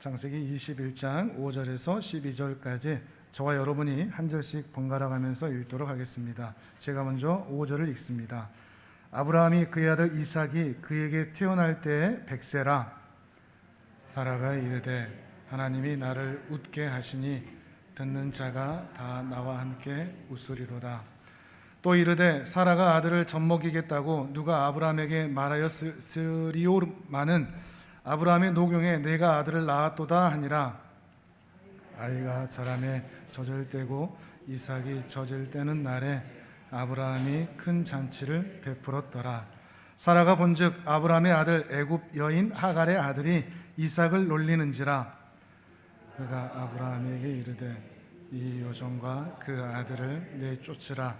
창세기 21장 5절에서 12절까지 저와 여러분이 한 절씩 번갈아 가면서 읽도록 하겠습니다. 제가 먼저 5절을 읽습니다. 아브라함이 그의 아들 이삭이 그에게 태어날 때에 백세라. 사라가 이르되 하나님이 나를 웃게 하시니 듣는 자가 다 나와 함께 웃으리로다. 또 이르되 사라가 아들을 젖먹이겠다고 누가 아브라함에게 말하였으리오마는 아브라함의 노경에 내가 아들을 낳았도다 하니라. 아이가 자라매 젖을 때고 이삭이 젖을 때는 날에 아브라함이 큰 잔치를 베풀었더라. 사라가 본즉 아브라함의 아들 애굽 여인 하갈의 아들이 이삭을 놀리는지라. 그가 아브라함에게 이르되 이 여종과 그 아들을 내쫓으라.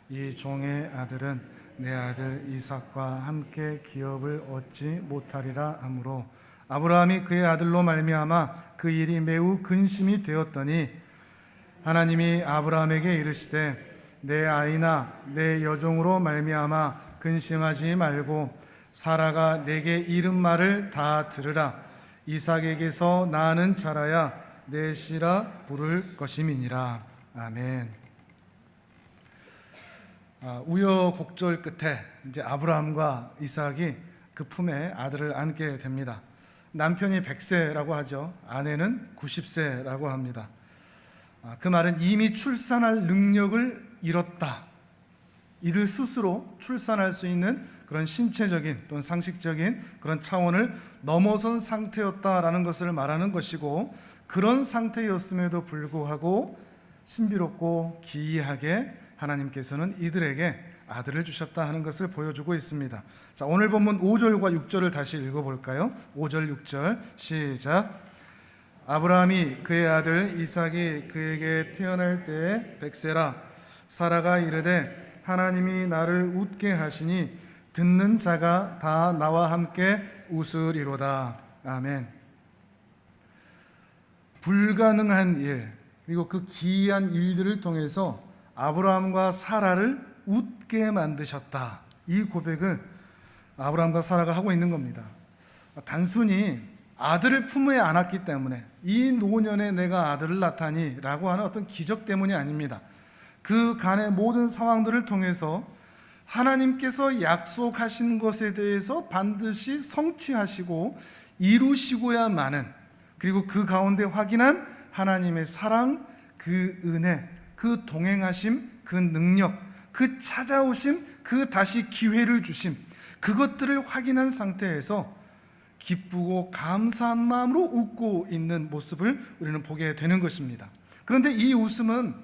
이 종의 아들은 내 아들 이삭과 함께 기업을 얻지 못하리라 하므로 아브라함이 그의 아들로 말미암아 그 일이 매우 근심이 되었더니 하나님이 아브라함에게 이르시되 내 아이나 내 여종으로 말미암아 근심하지 말고 사라가 내게 이른 말을 다 들으라. 이삭에게서 나는 자라야 내 씨라 부를 것임이니라. 아멘. 우여곡절 끝에 이제 아브라함과 이삭이 그 품에 아들을 안게 됩니다. 남편이 100세라고 하죠. 아내는 90세라고 합니다. 그 말은 이미 출산할 능력을 잃었다. 이들 스스로 출산할 수 있는 그런 신체적인 또는 상식적인 그런 차원을 넘어선 상태였다라는 것을 말하는 것이고, 그런 상태였음에도 불구하고 신비롭고 기이하게 하나님께서는 이들에게 아들을 주셨다 하는 것을 보여주고 있습니다. 자, 오늘 본문 5절과 6절을 다시 읽어볼까요? 5절 6절 시작. 아브라함이 그의 아들 이삭이 그에게 태어날 때에 백세라. 사라가 이르되 하나님이 나를 웃게 하시니 듣는 자가 다 나와 함께 웃으리로다. 아멘. 불가능한 일, 그리고 그 기이한 일들을 통해서 아브라함과 사라를 웃게 만드셨다. 이 고백을 아브라함과 사라가 하고 있는 겁니다. 단순히 아들을 품에 안았기 때문에 이 노년에 내가 아들을 낳다니 라고 하는 어떤 기적 때문이 아닙니다. 그 간의 모든 상황들을 통해서 하나님께서 약속하신 것에 대해서 반드시 성취하시고 이루시고야마는, 그리고 그 가운데 확인한 하나님의 사랑, 그 은혜, 그 동행하심, 그 능력, 그 찾아오심, 그 다시 기회를 주심, 그것들을 확인한 상태에서 기쁘고 감사한 마음으로 웃고 있는 모습을 우리는 보게 되는 것입니다. 그런데 이 웃음은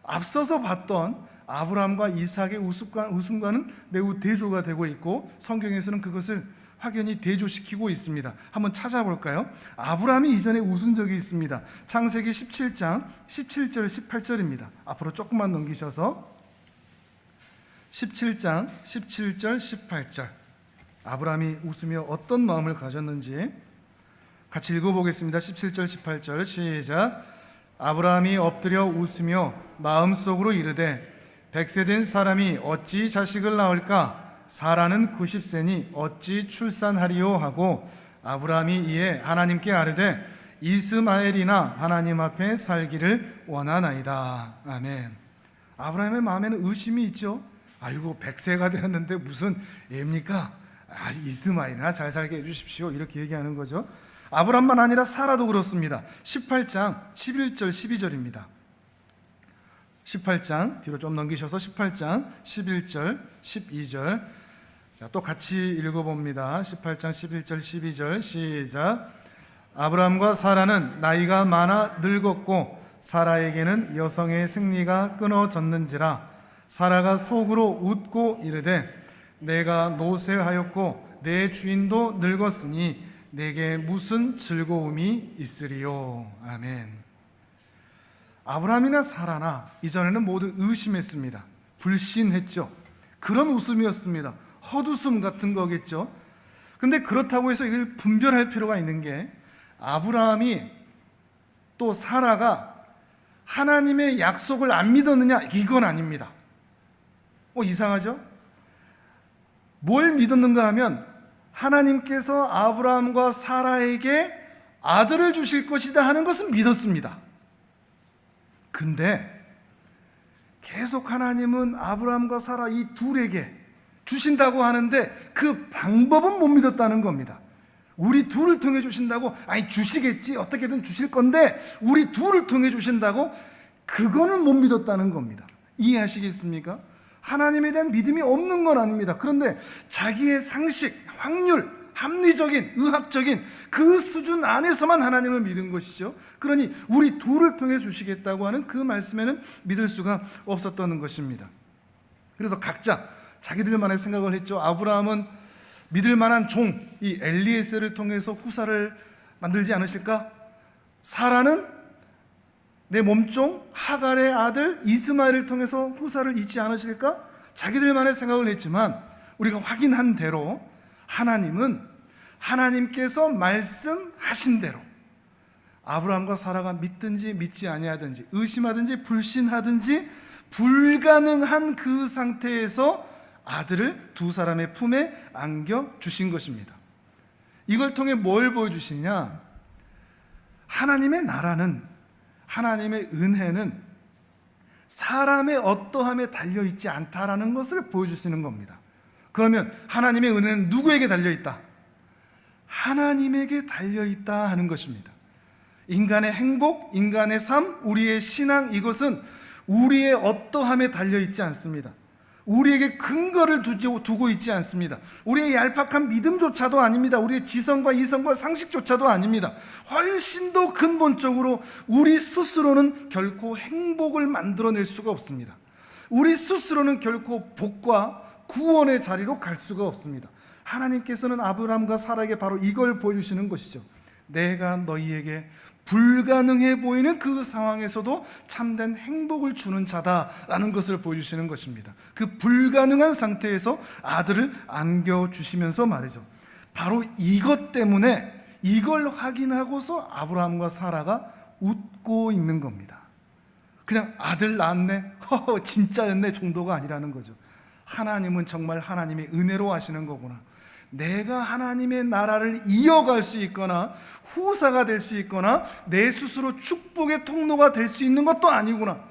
앞서서 봤던 아브라함과 이삭의 웃음과는 매우 대조가 되고 있고, 성경에서는 그것을 확연히 대조시키고 있습니다. 한번 찾아볼까요? 아브라함이 이전에 웃은 적이 있습니다. 창세기 17장 17절 18절입니다. 앞으로 조금만 넘기셔서 17장 17절 18절, 아브라함이 웃으며 어떤 마음을 가졌는지 같이 읽어보겠습니다. 17절 18절 시작. 아브라함이 엎드려 웃으며 마음속으로 이르되 100세 된 사람이 어찌 자식을 낳을까? 사라는 90세니 어찌 출산하리요 하고 아브라함이 이에 하나님께 아뢰되 이스마엘이나 하나님 앞에 살기를 원하나이다. 아멘. 아브라함의 마음에는 의심이 있죠. 아이고 100세가 되었는데 무슨 애입니까? 이스마엘이나 잘 살게 해주십시오, 이렇게 얘기하는 거죠. 아브라함만 아니라 사라도 그렇습니다. 18장 11절 12절입니다. 18장 뒤로 좀 넘기셔서 18장 11절 12절, 자, 또 같이 읽어봅니다. 18장 11절 12절 시작. 아브라함과 사라는 나이가 많아 늙었고 사라에게는 여성의 생리가 끊어졌는지라. 사라가 속으로 웃고 이르되 내가 노쇠하였고 내 주인도 늙었으니 내게 무슨 즐거움이 있으리요. 아멘. 아브라함이나 사라나 이전에는 모두 의심했습니다. 불신했죠. 그런 웃음이었습니다. 헛웃음 같은 거겠죠. 근데 그렇다고 해서 이걸 분별할 필요가 있는 게, 아브라함이 또 사라가 하나님의 약속을 안 믿었느냐, 이건 아닙니다. 이상하죠? 뭘 믿었는가 하면 하나님께서 아브라함과 사라에게 아들을 주실 것이다 하는 것은 믿었습니다. 근데 계속 하나님은 아브라함과 사라 이 둘에게 주신다고 하는데 그 방법은 못 믿었다는 겁니다. 우리 둘을 통해 주신다고, 아니 주시겠지, 어떻게든 주실 건데 우리 둘을 통해 주신다고, 그거는 못 믿었다는 겁니다. 이해하시겠습니까? 하나님에 대한 믿음이 없는 건 아닙니다. 그런데 자기의 상식, 확률, 합리적인, 의학적인 그 수준 안에서만 하나님을 믿은 것이죠. 그러니 우리 둘을 통해 주시겠다고 하는 그 말씀에는 믿을 수가 없었던 것입니다. 그래서 각자 자기들만의 생각을 했죠. 아브라함은 믿을 만한 종, 이 엘리에셀을 통해서 후사를 만들지 않으실까? 사라는 내 몸종 하갈의 아들 이스마엘을 통해서 후사를 잇지 않으실까? 자기들만의 생각을 했지만 우리가 확인한 대로 하나님은 하나님께서 말씀하신 대로 아브라함과 사라가 믿든지 믿지 아니하든지, 의심하든지 불신하든지 불가능한 그 상태에서 아들을 두 사람의 품에 안겨 주신 것입니다. 이걸 통해 뭘 보여주시냐? 하나님의 나라는, 하나님의 은혜는 사람의 어떠함에 달려있지 않다라는 것을 보여주시는 겁니다. 그러면 하나님의 은혜는 누구에게 달려있다? 하나님에게 달려있다 하는 것입니다. 인간의 행복, 인간의 삶, 우리의 신앙, 이것은 우리의 어떠함에 달려있지 않습니다. 우리에게 근거를 두고 있지 않습니다. 우리의 얄팍한 믿음조차도 아닙니다. 우리의 지성과 이성과 상식조차도 아닙니다. 훨씬 더 근본적으로 우리 스스로는 결코 행복을 만들어낼 수가 없습니다. 우리 스스로는 결코 복과 구원의 자리로 갈 수가 없습니다. 하나님께서는 아브라함과 사라에게 바로 이걸 보여주시는 것이죠. 내가 너희에게 불가능해 보이는 그 상황에서도 참된 행복을 주는 자다라는 것을 보여주시는 것입니다. 그 불가능한 상태에서 아들을 안겨주시면서 말이죠. 바로 이것 때문에, 이걸 확인하고서 아브라함과 사라가 웃고 있는 겁니다. 그냥 아들 낳았네, 허허 진짜였네 정도가 아니라는 거죠. 하나님은 정말 하나님의 은혜로 하시는 거구나. 내가 하나님의 나라를 이어갈 수 있거나 후사가 될 수 있거나 내 스스로 축복의 통로가 될 수 있는 것도 아니구나.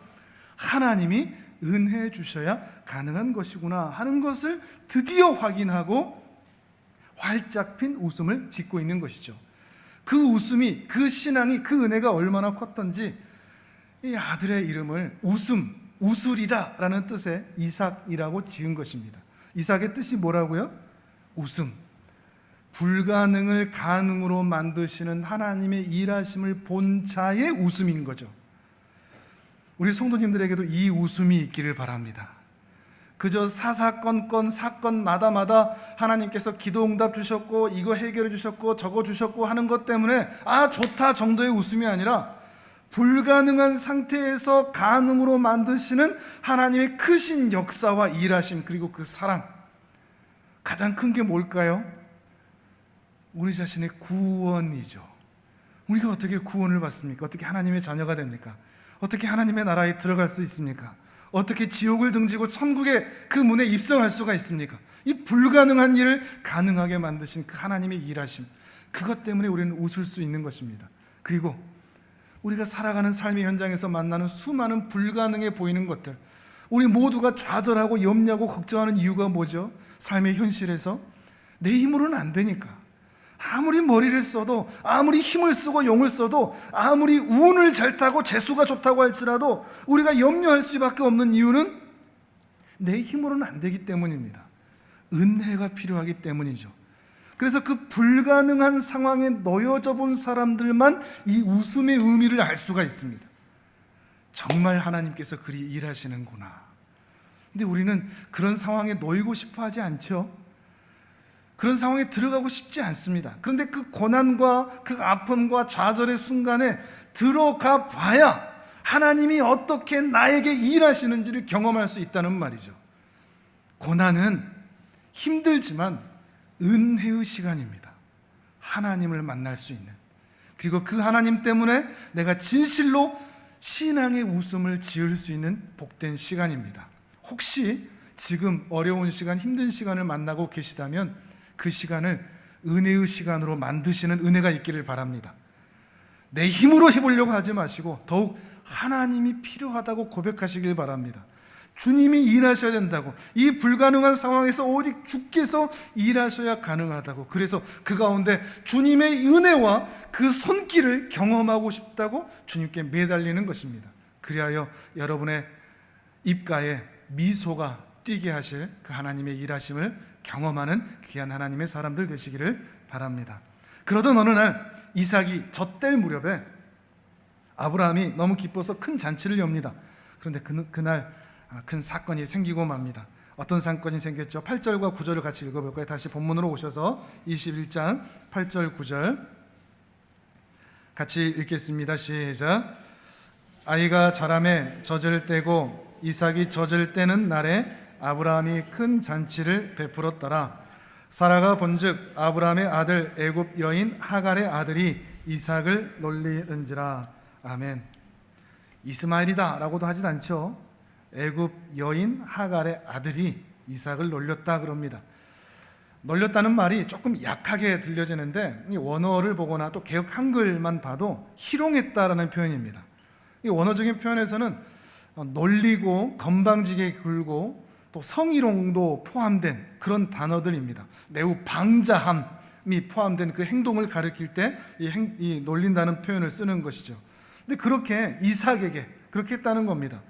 하나님이 은혜해 주셔야 가능한 것이구나 하는 것을 드디어 확인하고 활짝 핀 웃음을 짓고 있는 것이죠. 그 웃음이, 그 신앙이, 그 은혜가 얼마나 컸던지 이 아들의 이름을 우술이라 라는 뜻의 이삭이라고 지은 것입니다. 이삭의 뜻이 뭐라고요? 웃음. 불가능을 가능으로 만드시는 하나님의 일하심을 본 자의 웃음인 거죠. 우리 성도님들에게도 이 웃음이 있기를 바랍니다. 그저 사사건건 사건마다 하나님께서 기도응답 주셨고 이거 해결해 주셨고 저거 주셨고 하는 것 때문에 아 좋다 정도의 웃음이 아니라 불가능한 상태에서 가능으로 만드시는 하나님의 크신 역사와 일하심, 그리고 그 사랑, 가장 큰 게 뭘까요? 우리 자신의 구원이죠. 우리가 어떻게 구원을 받습니까? 어떻게 하나님의 자녀가 됩니까? 어떻게 하나님의 나라에 들어갈 수 있습니까? 어떻게 지옥을 등지고 천국의 그 문에 입성할 수가 있습니까? 이 불가능한 일을 가능하게 만드신 그 하나님의 일하심, 그것 때문에 우리는 웃을 수 있는 것입니다. 그리고 우리가 살아가는 삶의 현장에서 만나는 수많은 불가능해 보이는 것들, 우리 모두가 좌절하고 염려하고 걱정하는 이유가 뭐죠? 삶의 현실에서 내 힘으로는 안 되니까, 아무리 머리를 써도, 아무리 힘을 쓰고 용을 써도, 아무리 운을 잘 타고 재수가 좋다고 할지라도 우리가 염려할 수밖에 없는 이유는 내 힘으로는 안 되기 때문입니다. 은혜가 필요하기 때문이죠. 그래서 그 불가능한 상황에 놓여져 본 사람들만 이 웃음의 의미를 알 수가 있습니다. 정말 하나님께서 그리 일하시는구나. 근데 우리는 그런 상황에 놓이고 싶어 하지 않죠. 그런 상황에 들어가고 싶지 않습니다. 그런데 그 고난과 그 아픔과 좌절의 순간에 들어가 봐야 하나님이 어떻게 나에게 일하시는지를 경험할 수 있다는 말이죠. 고난은 힘들지만 은혜의 시간입니다. 하나님을 만날 수 있는, 그리고 그 하나님 때문에 내가 진실로 신앙의 웃음을 지을 수 있는 복된 시간입니다. 혹시 지금 어려운 시간, 힘든 시간을 만나고 계시다면 그 시간을 은혜의 시간으로 만드시는 은혜가 있기를 바랍니다. 내 힘으로 해보려고 하지 마시고 더욱 하나님이 필요하다고 고백하시길 바랍니다. 주님이 일하셔야 된다고, 이 불가능한 상황에서 오직 주께서 일하셔야 가능하다고, 그래서 그 가운데 주님의 은혜와 그 손길을 경험하고 싶다고 주님께 매달리는 것입니다. 그리하여 여러분의 입가에 미소가 띄게 하실 그 하나님의 일하심을 경험하는 귀한 하나님의 사람들 되시기를 바랍니다. 그러던 어느 날 이삭이 젖될 무렵에 아브라함이 너무 기뻐서 큰 잔치를 엽니다. 그런데 그날 큰 사건이 생기고 맙니다. 어떤 사건이 생겼죠? 8절과 9절을 같이 읽어볼까요? 다시 본문으로 오셔서 21장 8절 9절 같이 읽겠습니다. 시작. 아이가 자라매 젖을 떼고 이삭이 젖을 떼는 날에 아브라함이 큰 잔치를 베풀었더라. 사라가 본즉 아브라함의 아들 애굽 여인 하갈의 아들이 이삭을 놀리는지라. 아멘. 이스마엘이다 라고도 하진 않죠. 애굽 여인 하갈의 아들이 이삭을 놀렸다 그럽니다. 놀렸다는 말이 조금 약하게 들려지는데 이 원어를 보거나 또 개역 한글만 봐도 희롱했다라는 표현입니다. 이 원어적인 표현에서는 놀리고 건방지게 굴고 또 성희롱도 포함된 그런 단어들입니다. 매우 방자함이 포함된 그 행동을 가리킬 때 이 놀린다는 표현을 쓰는 것이죠. 근데 그렇게 이삭에게 그렇게 했다는 겁니다.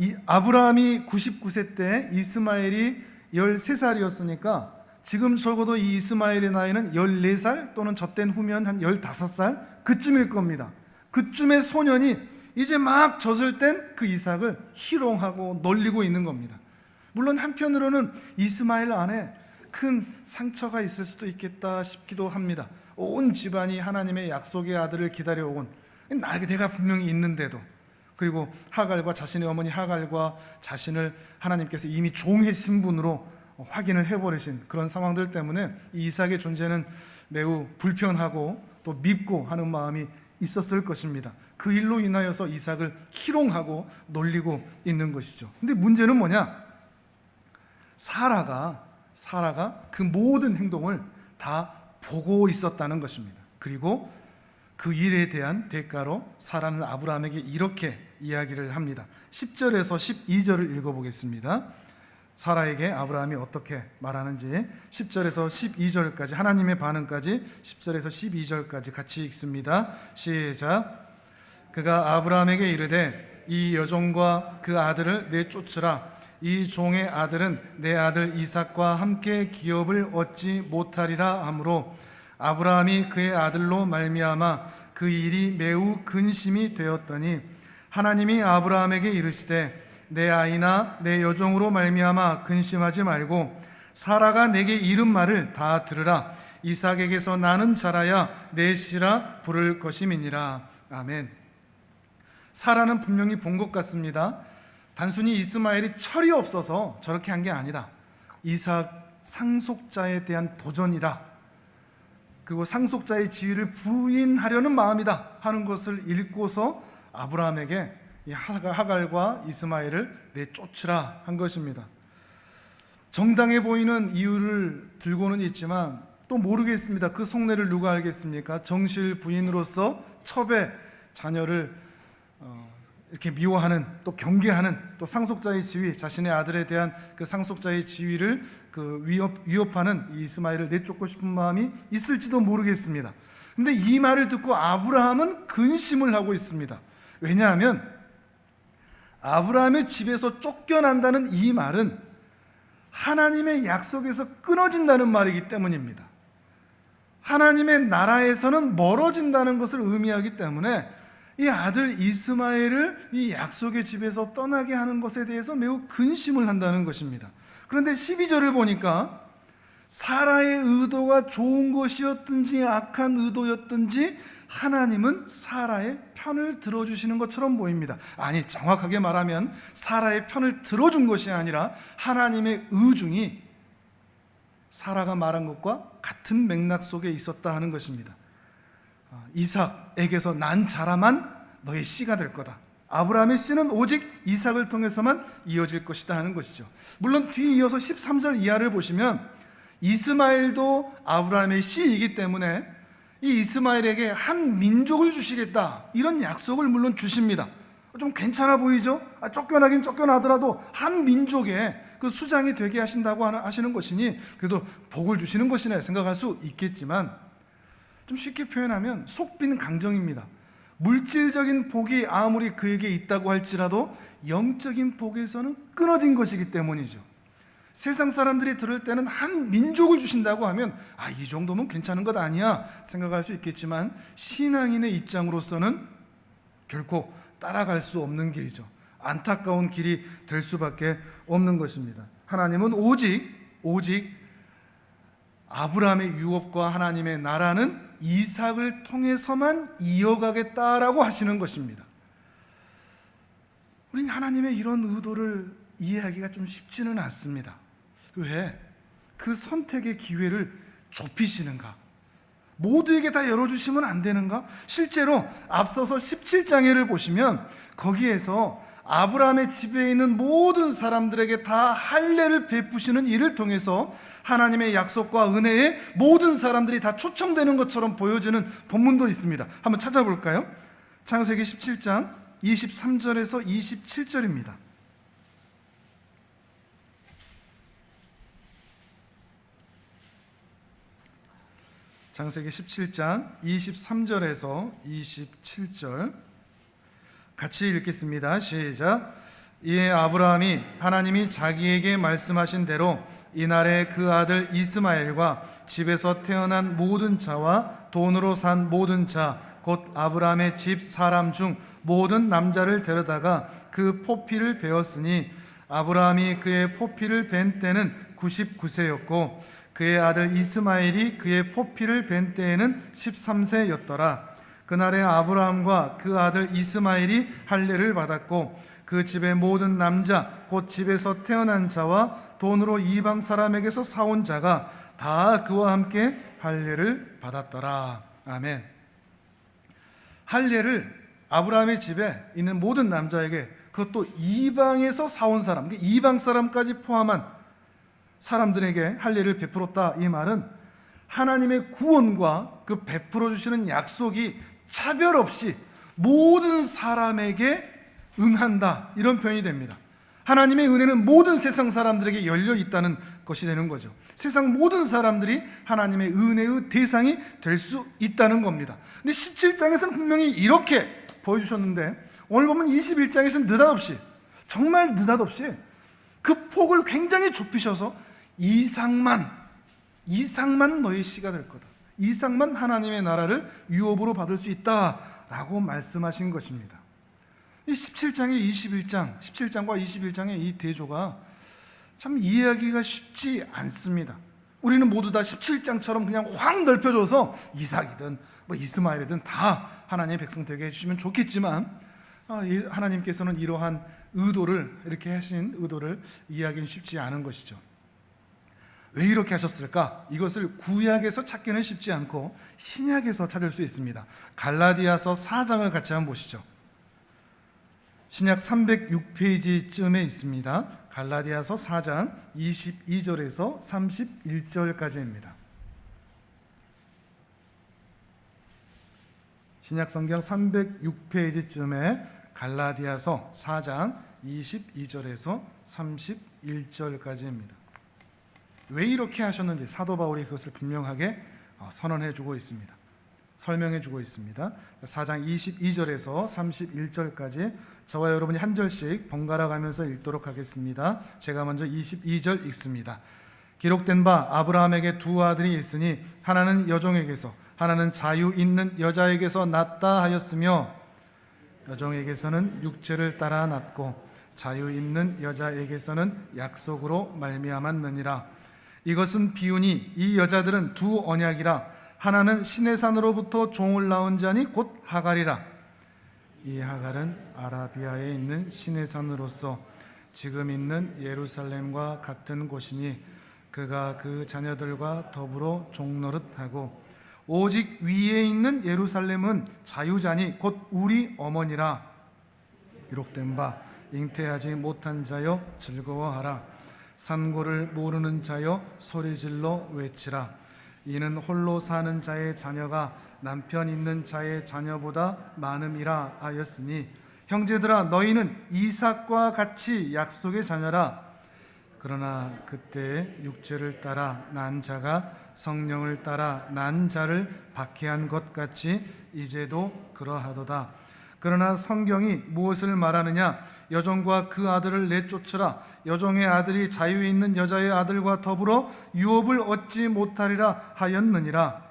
이 아브라함이 99세 때 이스마엘이 13살이었으니까 지금 적어도 이 이스마엘의 나이는 14살 또는 젖된 후면 한 15살 그쯤일 겁니다. 그쯤의 소년이 이제 막 젖을 뗀 그 이삭을 희롱하고 놀리고 있는 겁니다. 물론 한편으로는 이스마엘 안에 큰 상처가 있을 수도 있겠다 싶기도 합니다. 온 집안이 하나님의 약속의 아들을 기다려온, 내가 분명히 있는데도, 그리고 하갈과 자신의 어머니 하갈과 자신을 하나님께서 이미 종의 신분으로 확인을 해버리신 그런 상황들 때문에 이 이삭의 존재는 매우 불편하고 또 밉고 하는 마음이 있었을 것입니다. 그 일로 인하여서 이삭을 희롱하고 놀리고 있는 것이죠. 근데 문제는 뭐냐? 사라가 그 모든 행동을 다 보고 있었다는 것입니다. 그리고 그 일에 대한 대가로 사라는 아브라함에게 이렇게 이야기를 합니다. 10절에서 12절을 읽어보겠습니다. 사라에게 아브라함이 어떻게 말하는지 10절에서 12절까지, 하나님의 반응까지 10절에서 12절까지 같이 읽습니다. 시작. 그가 아브라함에게 이르되 이 여종과 그 아들을 내쫓으라. 이 종의 아들은 내 아들 이삭과 함께 기업을 얻지 못하리라 하므로 아브라함이 그의 아들로 말미암아 그 일이 매우 근심이 되었더니 하나님이 아브라함에게 이르시되 내 아이나 내 여종으로 말미암아 근심하지 말고 사라가 내게 이른 말을 다 들으라. 이삭에게서 나는 자라야 내 씨라 부를 것임이니라. 아멘. 사라는 분명히 본 것 같습니다. 단순히 이스마엘이 철이 없어서 저렇게 한 게 아니다. 이삭 상속자에 대한 도전이다. 그리고 상속자의 지위를 부인하려는 마음이다 하는 것을 읽고서 아브라함에게 이 하갈과 이스마엘을 내쫓으라 한 것입니다. 정당해 보이는 이유를 들고는 있지만 또 모르겠습니다. 그 속내를 누가 알겠습니까? 정실 부인으로서 첩의 자녀를 이렇게 미워하는, 또 경계하는, 또 상속자의 지위, 자신의 아들에 대한 그 상속자의 지위를 위협하는 이 이스마엘을 내쫓고 싶은 마음이 있을지도 모르겠습니다. 근데 이 말을 듣고 아브라함은 근심을 하고 있습니다. 왜냐하면 아브라함의 집에서 쫓겨난다는 이 말은 하나님의 약속에서 끊어진다는 말이기 때문입니다. 하나님의 나라에서는 멀어진다는 것을 의미하기 때문에 이 아들 이스마엘을 이 약속의 집에서 떠나게 하는 것에 대해서 매우 근심을 한다는 것입니다. 그런데 12절을 보니까 사라의 의도가 좋은 것이었든지 악한 의도였든지 하나님은 사라의 편을 들어주시는 것처럼 보입니다. 아니, 정확하게 말하면 사라의 편을 들어준 것이 아니라 하나님의 의중이 사라가 말한 것과 같은 맥락 속에 있었다 하는 것입니다. 이삭에게서 난 자라만 너의 씨가 될 거다. 아브라함의 씨는 오직 이삭을 통해서만 이어질 것이다 하는 것이죠. 물론 뒤이어서 13절 이하를 보시면 이스마엘도 아브라함의 씨이기 때문에 이 이스마엘에게 한 민족을 주시겠다, 이런 약속을 물론 주십니다. 좀 괜찮아 보이죠? 쫓겨나긴 쫓겨나더라도 한 민족의 그 수장이 되게 하신다고 하시는 것이니 그래도 복을 주시는 것이네 생각할 수 있겠지만, 좀 쉽게 표현하면 속빈 강정입니다. 물질적인 복이 아무리 그에게 있다고 할지라도 영적인 복에서는 끊어진 것이기 때문이죠. 세상 사람들이 들을 때는 한 민족을 주신다고 하면 이 정도면 괜찮은 것 아니야 생각할 수 있겠지만, 신앙인의 입장으로서는 결코 따라갈 수 없는 길이죠. 안타까운 길이 될 수밖에 없는 것입니다. 하나님은 오직 아브라함의 유업과 하나님의 나라는 이삭을 통해서만 이어가겠다라고 하시는 것입니다. 우린 하나님의 이런 의도를 이해하기가 좀 쉽지는 않습니다. 왜? 그 선택의 기회를 좁히시는가? 모두에게 다 열어주시면 안 되는가? 실제로 앞서서 17장에를 보시면 거기에서 아브라함의 집에 있는 모든 사람들에게 다 할례를 베푸시는 일을 통해서 하나님의 약속과 은혜에 모든 사람들이 다 초청되는 것처럼 보여지는 본문도 있습니다. 한번 찾아볼까요? 창세기 17장 23절에서 27절입니다. 창세기 17장 23절에서 27절 같이 읽겠습니다. 시작. 이에 아브라함이 하나님이 자기에게 말씀하신 대로 이날에 그 아들 이스마엘과 집에서 태어난 모든 자와 돈으로 산 모든 자 곧 아브라함의 집 사람 중 모든 남자를 데려다가 그 포피를 베었으니 아브라함이 그의 포피를 벤 때는 99세였고 그의 아들 이스마엘이 그의 포피를 벤 때에는 13세였더라. 그날에 아브라함과 그 아들 이스마엘이 할례를 받았고 그 집의 모든 남자 곧 집에서 태어난 자와 돈으로 이방 사람에게서 사온 자가 다 그와 함께 할례를 받았더라. 아멘. 할례를 아브라함의 집에 있는 모든 남자에게, 그것도 이방에서 사온 사람, 이방 사람까지 포함한 사람들에게 할례를 베풀었다. 이 말은 하나님의 구원과 그 베풀어 주시는 약속이 차별 없이 모든 사람에게 응한다, 이런 표현이 됩니다. 하나님의 은혜는 모든 세상 사람들에게 열려 있다는 것이 되는 거죠. 세상 모든 사람들이 하나님의 은혜의 대상이 될 수 있다는 겁니다. 근데 17장에서는 분명히 이렇게 보여주셨는데, 오늘 보면 21장에서는 느닷없이, 정말 느닷없이 그 폭을 굉장히 좁히셔서 이삭만 너의 씨가 될 거다, 이삭만 하나님의 나라를 유업으로 받을 수 있다라고 말씀하신 것입니다. 이 17장과 21장의 이 대조가 참 이해하기가 쉽지 않습니다. 우리는 모두 다 17장처럼 그냥 확 넓혀줘서 이삭이든 이스마엘이든 다 하나님의 백성 되게 해주시면 좋겠지만, 하나님께서는 이러한 의도를, 이렇게 하신 의도를 이해하기는 쉽지 않은 것이죠. 왜 이렇게 하셨을까? 이것을 구약에서 찾기는 쉽지 않고 신약에서 찾을 수 있습니다. 갈라디아서 4장을 같이 한번 보시죠. 신약 306페이지쯤에 있습니다. 갈라디아서 4장 22절에서 31절까지입니다. 신약 성경 306페이지쯤에 갈라디아서 4장 22절에서 31절까지입니다. 왜 이렇게 하셨는지 사도 바울이 그것을 분명하게 선언해 주고 있습니다. 설명해 주고 있습니다. 4장 22절에서 31절까지 저와 여러분이 한 절씩 번갈아 가면서 읽도록 하겠습니다. 제가 먼저 22절 읽습니다. 기록된 바 아브라함에게 두 아들이 있으니 하나는 여종에게서 하나는 자유 있는 여자에게서 났다 하였으며, 여종에게서는 육체를 따라 났고 자유 있는 여자에게서는 약속으로 말미암았느니라. 이것은 비유니 이 여자들은 두 언약이라. 하나는 시내산으로부터 종을 낳은 자니 곧 하갈이라. 이 하갈은 아라비아에 있는 시내산으로서 지금 있는 예루살렘과 같은 곳이니 그가 그 자녀들과 더불어 종노릇하고, 오직 위에 있는 예루살렘은 자유자니 곧 우리 어머니라. 기록된 바 잉태하지 못한 자여 즐거워하라. 산고를 모르는 자여 소리질러 외치라. 이는 홀로 사는 자의 자녀가 남편 있는 자의 자녀보다 많음이라 하였으니 형제들아 너희는 이삭과 같이 약속의 자녀라. 그러나 그때 육체를 따라 난 자가 성령을 따라 난 자를 박해한 것 같이 이제도 그러하도다. 그러나 성경이 무엇을 말하느냐? 여종과 그 아들을 내쫓으라. 여종의 아들이 자유 있는 여자의 아들과 더불어 유업을 얻지 못하리라 하였느니라.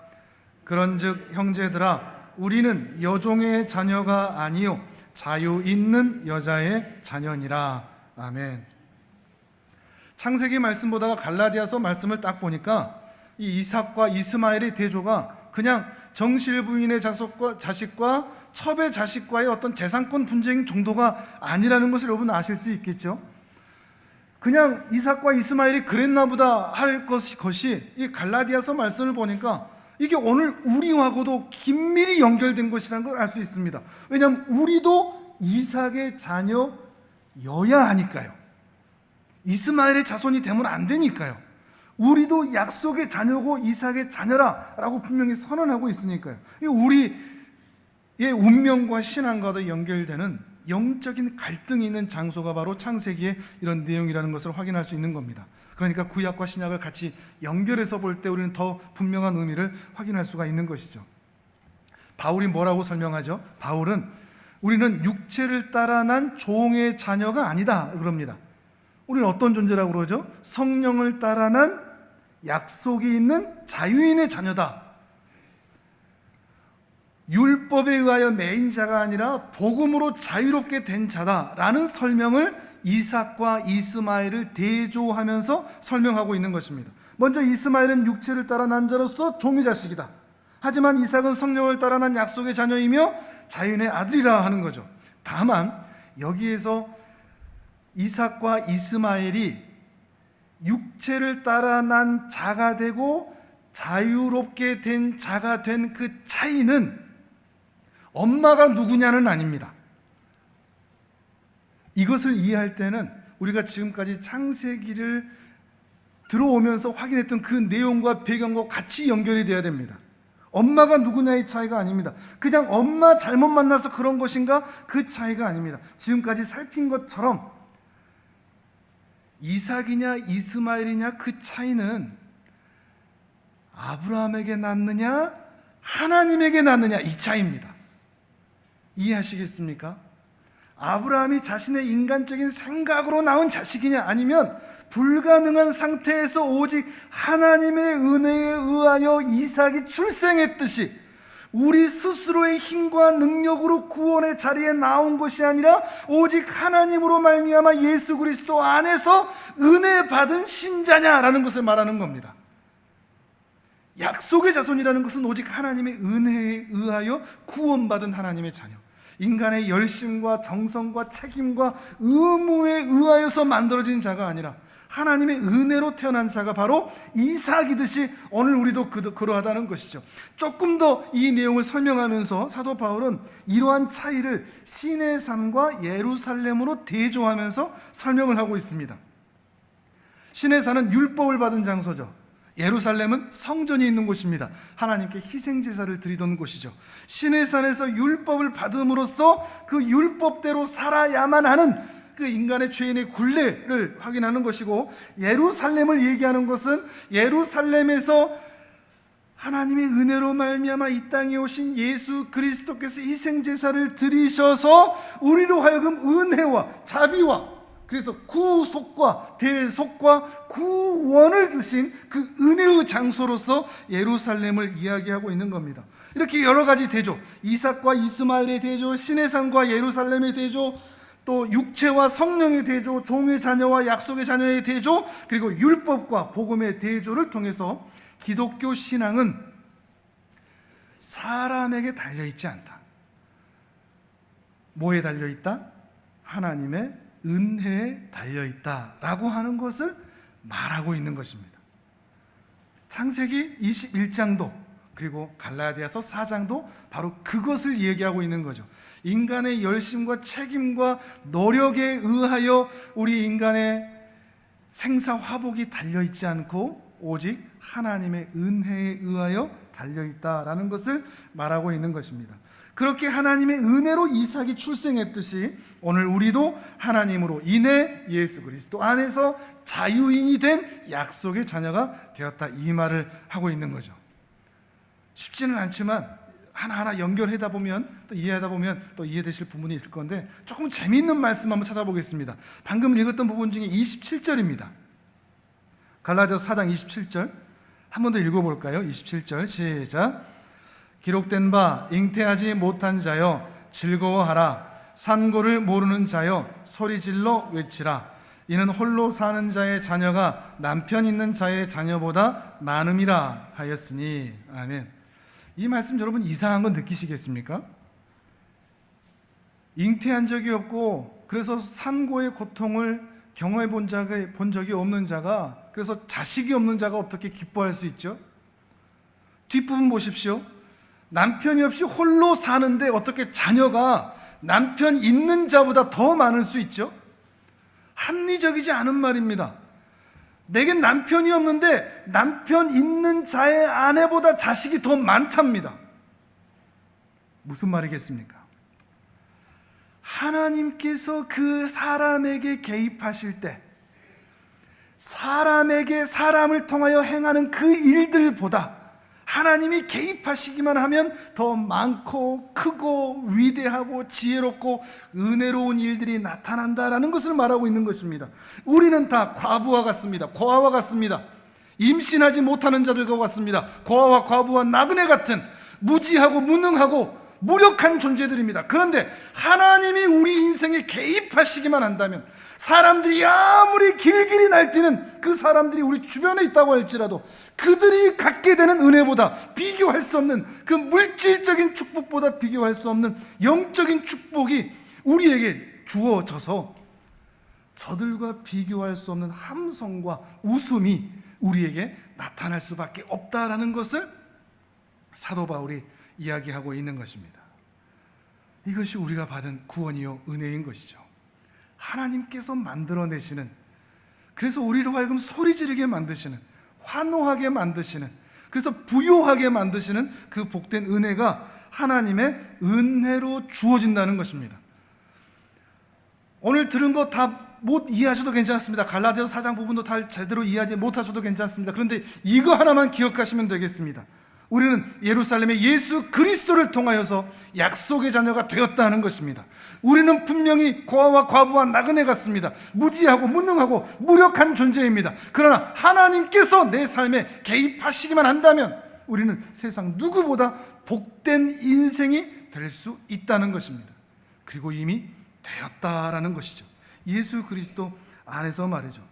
그런즉 형제들아 우리는 여종의 자녀가 아니요 자유 있는 여자의 자녀니라. 아멘. 창세기 말씀 보다가 갈라디아서 말씀을 딱 보니까 이 이삭과 이스마엘의 대조가 그냥 정실 부인의 자식과 첩의 자식과의 어떤 재산권 분쟁 정도가 아니라는 것을 여러분 아실 수 있겠죠. 그냥 이삭과 이스마엘이 그랬나 보다 할 것이 이 갈라디아서 말씀을 보니까 이게 오늘 우리하고도 긴밀히 연결된 것이라는 걸 알 수 있습니다. 왜냐하면 우리도 이삭의 자녀여야 하니까요. 이스마엘의 자손이 되면 안 되니까요. 우리도 약속의 자녀고 이삭의 자녀라라고 분명히 선언하고 있으니까요. 우리의 운명과 신앙과도 연결되는 영적인 갈등이 있는 장소가 바로 창세기의 이런 내용이라는 것을 확인할 수 있는 겁니다. 그러니까 구약과 신약을 같이 연결해서 볼 때 우리는 더 분명한 의미를 확인할 수가 있는 것이죠. 바울이 뭐라고 설명하죠? 바울은 우리는 육체를 따라 난 종의 자녀가 아니다 그럽니다. 우리는 어떤 존재라고 그러죠? 성령을 따라 난 약속이 있는 자유인의 자녀다. 율법에 의하여 매인 자가 아니라 복음으로 자유롭게 된 자다라는 설명을 이삭과 이스마엘을 대조하면서 설명하고 있는 것입니다. 먼저 이스마엘은 육체를 따라 난 자로서 종의 자식이다. 하지만 이삭은 성령을 따라 난 약속의 자녀이며 자유인의 아들이라 하는 거죠. 다만 여기에서 이삭과 이스마엘이 육체를 따라 난 자가 되고 자유롭게 된 자가 된 그 차이는 엄마가 누구냐는 아닙니다. 이것을 이해할 때는 우리가 지금까지 창세기를 들어오면서 확인했던 그 내용과 배경과 같이 연결이 돼야 됩니다. 엄마가 누구냐의 차이가 아닙니다. 그냥 엄마 잘못 만나서 그런 것인가? 그 차이가 아닙니다. 지금까지 살핀 것처럼 이삭이냐 이스마엘이냐 그 차이는 아브라함에게 낳느냐 하나님에게 낳느냐 이 차이입니다. 이해하시겠습니까? 아브라함이 자신의 인간적인 생각으로 낳은 자식이냐 아니면 불가능한 상태에서 오직 하나님의 은혜에 의하여 이삭이 출생했듯이 우리 스스로의 힘과 능력으로 구원의 자리에 나온 것이 아니라 오직 하나님으로 말미암아 예수 그리스도 안에서 은혜 받은 신자냐라는 것을 말하는 겁니다. 약속의 자손이라는 것은 오직 하나님의 은혜에 의하여 구원받은 하나님의 자녀, 인간의 열심과 정성과 책임과 의무에 의하여서 만들어진 자가 아니라 하나님의 은혜로 태어난 자가 바로 이삭이듯이 오늘 우리도 그러하다는 것이죠. 조금 더 이 내용을 설명하면서 사도 바울은 이러한 차이를 시내산과 예루살렘으로 대조하면서 설명을 하고 있습니다. 시내산은 율법을 받은 장소죠. 예루살렘은 성전이 있는 곳입니다. 하나님께 희생제사를 드리던 곳이죠. 시내산에서 율법을 받음으로써 그 율법대로 살아야만 하는 그 인간의 죄인의 굴레를 확인하는 것이고, 예루살렘을 얘기하는 것은 예루살렘에서 하나님의 은혜로 말미암아 이 땅에 오신 예수 그리스도께서 희생제사를 드리셔서 우리로 하여금 은혜와 자비와 그래서 구속과 대속과 구원을 주신 그 은혜의 장소로서 예루살렘을 이야기하고 있는 겁니다. 이렇게 여러 가지 대조, 이삭과 이스마엘의 대조, 시내산과 예루살렘의 대조, 또 육체와 성령의 대조, 종의 자녀와 약속의 자녀의 대조, 그리고 율법과 복음의 대조를 통해서 기독교 신앙은 사람에게 달려있지 않다. 뭐에 달려있다? 하나님의 은혜에 달려있다라고 하는 것을 말하고 있는 것입니다. 창세기 21장도 그리고 갈라디아서 4장도 바로 그것을 얘기하고 있는 거죠. 인간의 열심과 책임과 노력에 의하여 우리 인간의 생사화복이 달려있지 않고 오직 하나님의 은혜에 의하여 달려있다라는 것을 말하고 있는 것입니다. 그렇게 하나님의 은혜로 이삭이 출생했듯이 오늘 우리도 하나님으로 인해 예수 그리스도 안에서 자유인이 된 약속의 자녀가 되었다, 이 말을 하고 있는 거죠. 쉽지는 않지만 하나하나 연결하다 보면, 또 이해하다 보면 또 이해되실 부분이 있을 건데, 조금 재미있는 말씀 한번 찾아보겠습니다. 방금 읽었던 부분 중에 27절입니다. 갈라디아서 4장 27절 한 번 더 읽어볼까요? 27절 시작. 기록된 바 잉태하지 못한 자여 즐거워하라. 산고를 모르는 자여 소리질러 외치라. 이는 홀로 사는 자의 자녀가 남편 있는 자의 자녀보다 많음이라 하였으니. 아멘. 이 말씀 여러분 이상한 거 느끼시겠습니까? 잉태한 적이 없고 그래서 산고의 고통을 경험해 본 적이 없는 자가, 그래서 자식이 없는 자가 어떻게 기뻐할 수 있죠? 뒷부분 보십시오. 남편이 없이 홀로 사는데 어떻게 자녀가 남편 있는 자보다 더 많을 수 있죠? 합리적이지 않은 말입니다. 내겐 남편이 없는데 남편 있는 자의 아내보다 자식이 더 많답니다. 무슨 말이겠습니까? 하나님께서 그 사람에게 개입하실 때 사람에게 사람을 통하여 행하는 그 일들보다 하나님이 개입하시기만 하면 더 많고 크고 위대하고 지혜롭고 은혜로운 일들이 나타난다라는 것을 말하고 있는 것입니다. 우리는 다 과부와 같습니다. 고아와 같습니다. 임신하지 못하는 자들과 같습니다. 고아와 과부와 나그네 같은 무지하고 무능하고 무력한 존재들입니다. 그런데 하나님이 우리 인생에 개입하시기만 한다면, 사람들이 아무리 길길이 날뛰는 그 사람들이 우리 주변에 있다고 할지라도 그들이 갖게 되는 은혜보다 비교할 수 없는, 그 물질적인 축복보다 비교할 수 없는 영적인 축복이 우리에게 주어져서 저들과 비교할 수 없는 함성과 웃음이 우리에게 나타날 수밖에 없다라는 것을 사도 바울이 이야기하고 있는 것입니다. 이것이 우리가 받은 구원이요 은혜인 것이죠. 하나님께서 만들어내시는, 그래서 우리로 하여금 소리 지르게 만드시는, 환호하게 만드시는, 그래서 부요하게 만드시는 그 복된 은혜가 하나님의 은혜로 주어진다는 것입니다. 오늘 들은 거 다 못 이해하셔도 괜찮습니다. 갈라디아서 4장 부분도 다 제대로 이해하지 못하셔도 괜찮습니다. 그런데 이거 하나만 기억하시면 되겠습니다. 우리는 예루살렘의 예수 그리스도를 통하여서 약속의 자녀가 되었다는 것입니다. 우리는 분명히 고아와 과부와 나그네 같습니다. 무지하고 무능하고 무력한 존재입니다. 그러나 하나님께서 내 삶에 개입하시기만 한다면 우리는 세상 누구보다 복된 인생이 될 수 있다는 것입니다. 그리고 이미 되었다라는 것이죠. 예수 그리스도 안에서 말이죠.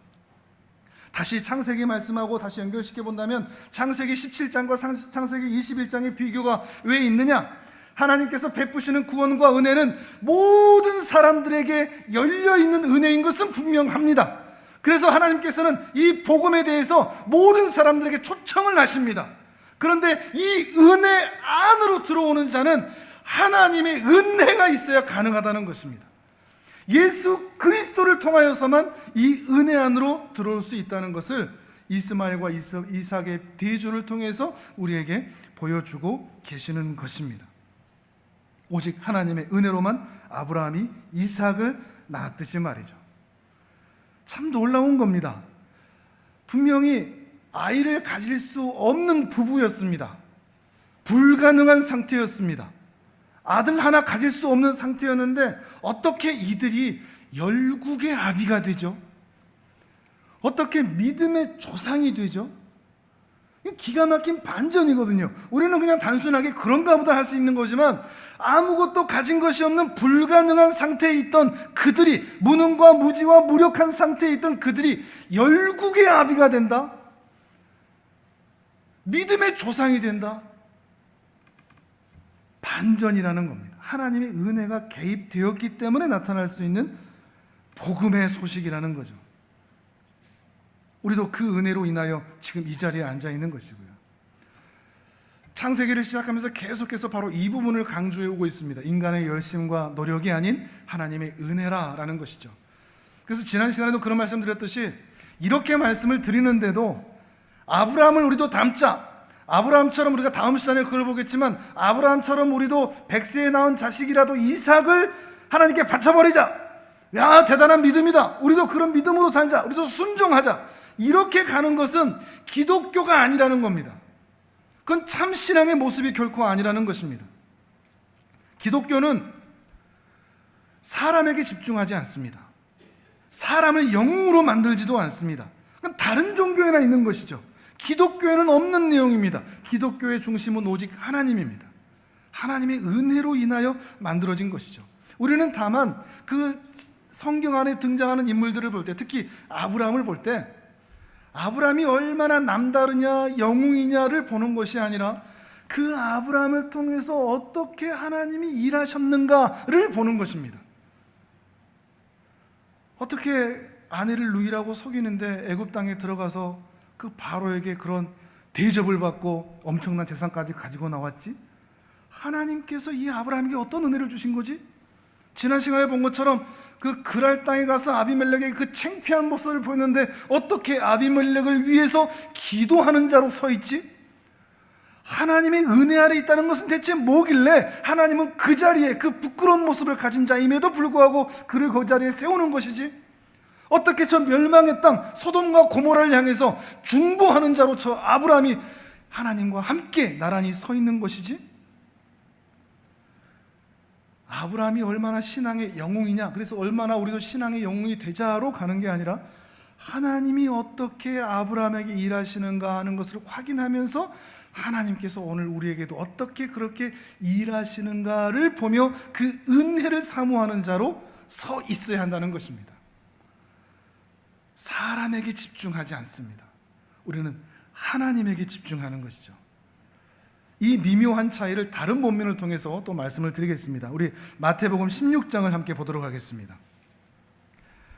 다시 창세기 말씀하고 다시 연결시켜 본다면 창세기 17장과 창세기 21장의 비교가 왜 있느냐? 하나님께서 베푸시는 구원과 은혜는 모든 사람들에게 열려있는 은혜인 것은 분명합니다. 그래서 하나님께서는 이 복음에 대해서 모든 사람들에게 초청을 하십니다. 그런데 이 은혜 안으로 들어오는 자는 하나님의 은혜가 있어야 가능하다는 것입니다. 예수 그리스도를 통하여서만 이 은혜 안으로 들어올 수 있다는 것을 이스마엘과 이삭의 대조를 통해서 우리에게 보여주고 계시는 것입니다. 오직 하나님의 은혜로만 아브라함이 이삭을 낳았듯이 말이죠. 참 놀라운 겁니다. 분명히 아이를 가질 수 없는 부부였습니다. 불가능한 상태였습니다. 아들 하나 가질 수 없는 상태였는데 어떻게 이들이 열국의 아비가 되죠? 어떻게 믿음의 조상이 되죠? 기가 막힌 반전이거든요. 우리는 그냥 단순하게 그런가 보다 할 수 있는 거지만 아무것도 가진 것이 없는 불가능한 상태에 있던 그들이, 무능과 무지와 무력한 상태에 있던 그들이 열국의 아비가 된다? 믿음의 조상이 된다? 반전이라는 겁니다. 하나님의 은혜가 개입되었기 때문에 나타날 수 있는 복음의 소식이라는 거죠. 우리도 그 은혜로 인하여 지금 이 자리에 앉아 있는 것이고요. 창세기를 시작하면서 계속해서 바로 이 부분을 강조해 오고 있습니다. 인간의 열심과 노력이 아닌 하나님의 은혜라라는 것이죠. 그래서 지난 시간에도 그런 말씀 드렸듯이 이렇게 말씀을 드리는데도 아브라함을 우리도 닮자. 아브라함처럼 우리가 다음 시간에 그걸 보겠지만 아브라함처럼 우리도 백세에 낳은 자식이라도 이삭을 하나님께 바쳐버리자. 야, 대단한 믿음이다. 우리도 그런 믿음으로 살자. 우리도 순종하자. 이렇게 가는 것은 기독교가 아니라는 겁니다. 그건 참 신앙의 모습이 결코 아니라는 것입니다. 기독교는 사람에게 집중하지 않습니다. 사람을 영웅으로 만들지도 않습니다. 그건 다른 종교에나 있는 것이죠. 기독교에는 없는 내용입니다. 기독교의 중심은 오직 하나님입니다. 하나님의 은혜로 인하여 만들어진 것이죠. 우리는 다만 그 성경 안에 등장하는 인물들을 볼 때, 특히 아브라함을 볼 때 아브라함이 얼마나 남다르냐, 영웅이냐를 보는 것이 아니라 그 아브라함을 통해서 어떻게 하나님이 일하셨는가를 보는 것입니다. 어떻게 아내를 누이라고 속이는데 애굽 땅에 들어가서 그 바로에게 그런 대접을 받고 엄청난 재산까지 가지고 나왔지? 하나님께서 이 아브라함에게 어떤 은혜를 주신 거지? 지난 시간에 본 것처럼 그 그랄 땅에 가서 아비멜렉에게 그 창피한 모습을 보였는데 어떻게 아비멜렉을 위해서 기도하는 자로 서 있지? 하나님의 은혜 아래 있다는 것은 대체 뭐길래 하나님은 그 자리에 그 부끄러운 모습을 가진 자임에도 불구하고 그를 그 자리에 세우는 것이지? 어떻게 저 멸망의 땅 소돔과 고모라를 향해서 중보하는 자로 저 아브라함이 하나님과 함께 나란히 서 있는 것이지? 아브라함이 얼마나 신앙의 영웅이냐, 그래서 얼마나 우리도 신앙의 영웅이 되자로 가는 게 아니라 하나님이 어떻게 아브라함에게 일하시는가 하는 것을 확인하면서 하나님께서 오늘 우리에게도 어떻게 그렇게 일하시는가를 보며 그 은혜를 사모하는 자로 서 있어야 한다는 것입니다. 사람에게 집중하지 않습니다. 우리는 하나님에게 집중하는 것이죠. 이 미묘한 차이를 다른 본면을 통해서 또 말씀을 드리겠습니다. 우리 마태복음 16장을 함께 보도록 하겠습니다.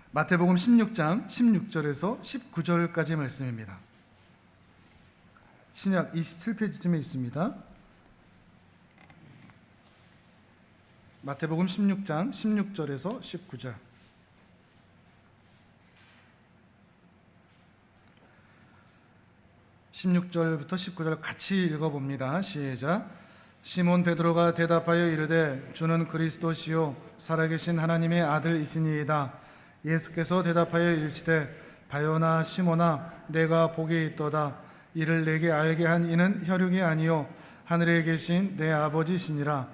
마태복음 16장 16절에서 19절까지 말씀입니다. 신약 27페이지쯤에 있습니다. 마태복음 16장 16절에서 19절. (16절부터) (19절) 같이 읽어봅니다. 시작. 시몬 베드로가 대답하여 이르되 주는 그리스도시요 살아계신 하나님의 아들이시니이다. 예수께서 대답하여 이르시되 바요나 시몬아 내가 복이 있도다. 이를 내게 알게 한 이는 혈육이 아니요 하늘에 계신 내 아버지시니라.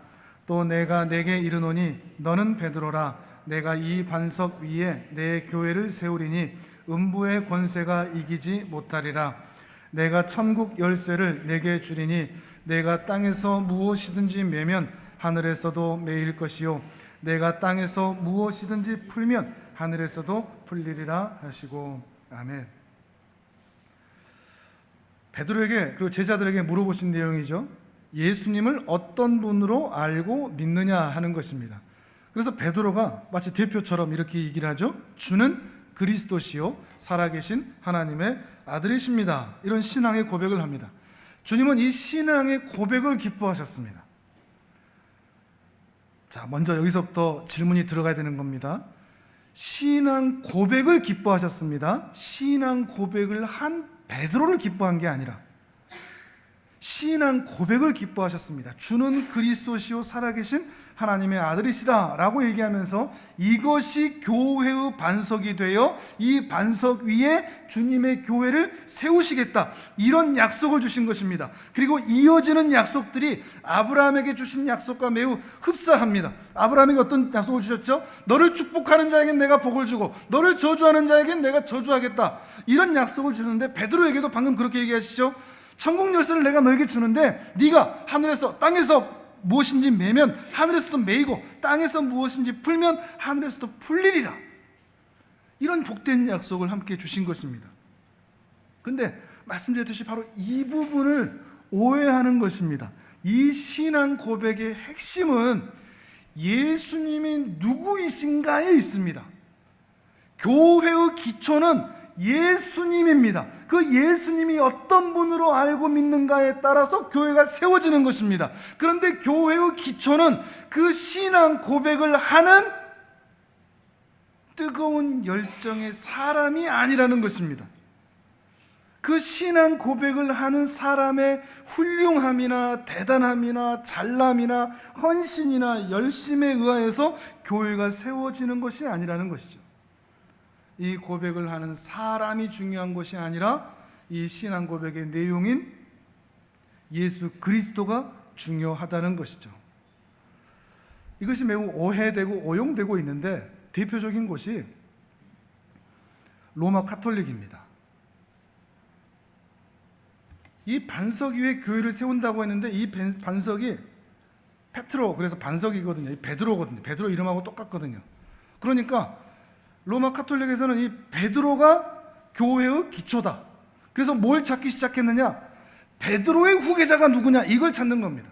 또 내가 내게 이르노니 너는 베드로라. 내가 이 반석 위에 내 교회를 세우리니 음부의 권세가 이기지 못하리라. 내가 천국 열쇠를 내게 주리니 내가 땅에서 무엇이든지 매면 하늘에서도 매일 것이요 내가 땅에서 무엇이든지 풀면 하늘에서도 풀리리라 하시고. 아멘. 베드로에게 그리고 제자들에게 물어보신 내용이죠. 예수님을 어떤 분으로 알고 믿느냐 하는 것입니다. 그래서 베드로가 마치 대표처럼 이렇게 얘기를 하죠. 주는 그리스도시요 살아계신 하나님의 아들이십니다. 이런 신앙의 고백을 합니다. 주님은 이 신앙의 고백을 기뻐하셨습니다. 자, 먼저 여기서부터 질문이 들어가야 되는 겁니다. 신앙 고백을 기뻐하셨습니다. 신앙 고백을 한 베드로를 기뻐한 게 아니라 신앙 고백을 기뻐하셨습니다. 주는 그리스도시요 살아계신 하나님의 아들이시다 라고 얘기하면서 이것이 교회의 반석이 되어 이 반석 위에 주님의 교회를 세우시겠다, 이런 약속을 주신 것입니다. 그리고 이어지는 약속들이 아브라함에게 주신 약속과 매우 흡사합니다. 아브라함에게 어떤 약속을 주셨죠? 너를 축복하는 자에겐 내가 복을 주고 너를 저주하는 자에겐 내가 저주하겠다, 이런 약속을 주셨는데 베드로에게도 방금 그렇게 얘기하시죠. 천국 열쇠를 내가 너에게 주는데 네가 하늘에서 땅에서 무엇인지 매면 하늘에서도 매이고 땅에서 무엇인지 풀면 하늘에서도 풀리리라. 이런 복된 약속을 함께 주신 것입니다. 그런데 말씀드렸듯이 바로 이 부분을 오해하는 것입니다. 이 신앙 고백의 핵심은 예수님이 누구이신가에 있습니다. 교회의 기초는 예수님입니다. 그 예수님이 어떤 분으로 알고 믿는가에 따라서 교회가 세워지는 것입니다. 그런데 교회의 기초는 그 신앙 고백을 하는 뜨거운 열정의 사람이 아니라는 것입니다. 그 신앙 고백을 하는 사람의 훌륭함이나 대단함이나 잘남이나 헌신이나 열심에 의하여서 교회가 세워지는 것이 아니라는 것이죠. 이 고백을 하는 사람이 중요한 것이 아니라 이 신앙 고백의 내용인 예수 그리스도가 중요하다는 것이죠. 이것이 매우 오해되고 오용되고 있는데 대표적인 곳이 로마 카톨릭입니다. 이 반석 위에 교회를 세운다고 했는데 이 반석이 페트로, 그래서 반석이거든요. 베드로거든요. 베드로 이름하고 똑같거든요. 그러니까 로마 카톨릭에서는 이 베드로가 교회의 기초다. 그래서 뭘 찾기 시작했느냐? 베드로의 후계자가 누구냐? 이걸 찾는 겁니다.